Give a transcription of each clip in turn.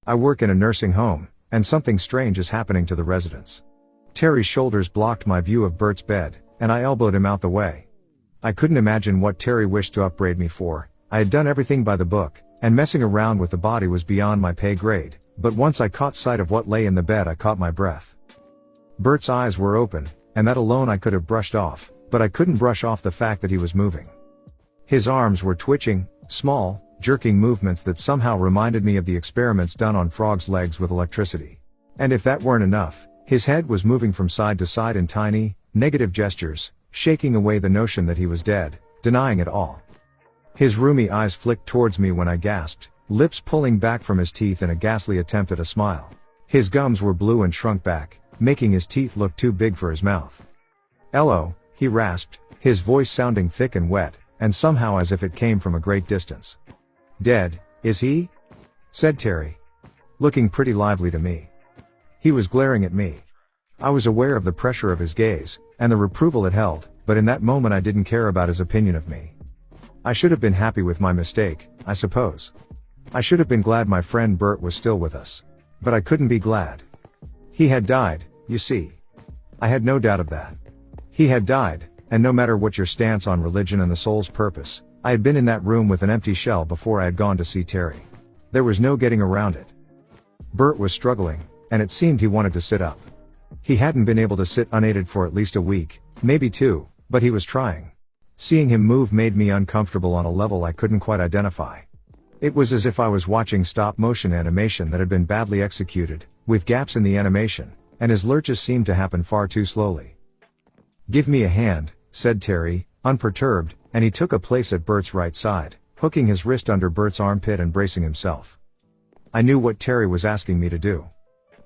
I work in a nursing home, and something strange is happening to the residents. Terry's shoulders blocked my view of Bert's bed, and I elbowed him out the way. I couldn't imagine what Terry wished to upbraid me for. I had done everything by the book, and messing around with the body was beyond my pay grade, but once I caught sight of what lay in the bed I caught my breath. Bert's eyes were open, and that alone I could have brushed off, but I couldn't brush off the fact that he was moving. His arms were twitching, small, jerking movements that somehow reminded me of the experiments done on frogs' legs with electricity. And if that weren't enough, his head was moving from side to side in tiny, negative gestures, shaking away the notion that he was dead, denying it all. His rheumy eyes flicked towards me when I gasped, lips pulling back from his teeth in a ghastly attempt at a smile. His gums were blue and shrunk back, making his teeth look too big for his mouth. "Hello," he rasped, his voice sounding thick and wet, and somehow as if it came from a great distance. "Dead, is he?" said Terry, looking pretty lively to me. He was glaring at me. I was aware of the pressure of his gaze, and the reproval it held, but in that moment I didn't care about his opinion of me. I should have been happy with my mistake, I suppose. I should have been glad my friend Bert was still with us. But I couldn't be glad. He had died, you see. I had no doubt of that. He had died, and no matter what your stance on religion and the soul's purpose, I had been in that room with an empty shell before I had gone to see Terry. There was no getting around it. Bert was struggling, and it seemed he wanted to sit up. He hadn't been able to sit unaided for at least a week, maybe 2, but he was trying. Seeing him move made me uncomfortable on a level I couldn't quite identify. It was as if I was watching stop-motion animation that had been badly executed, with gaps in the animation, and his lurches seemed to happen far too slowly. "Give me a hand," said Terry, unperturbed, and he took a place at Bert's right side, hooking his wrist under Bert's armpit and bracing himself. I knew what Terry was asking me to do.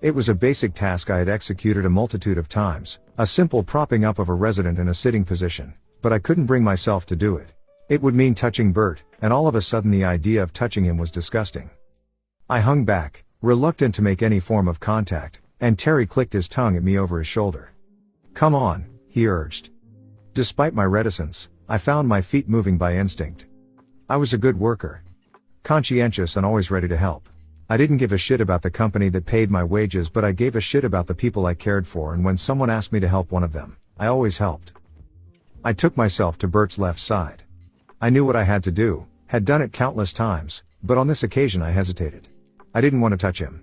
It was a basic task I had executed a multitude of times, a simple propping up of a resident in a sitting position, but I couldn't bring myself to do it. It would mean touching Bert, and all of a sudden the idea of touching him was disgusting. I hung back, reluctant to make any form of contact, and Terry clicked his tongue at me over his shoulder. "Come on," he urged. Despite my reticence, I found my feet moving by instinct. I was a good worker. Conscientious and always ready to help. I didn't give a shit about the company that paid my wages, but I gave a shit about the people I cared for, and when someone asked me to help one of them, I always helped. I took myself to Bert's left side. I knew what I had to do, had done it countless times, but on this occasion I hesitated. I didn't want to touch him.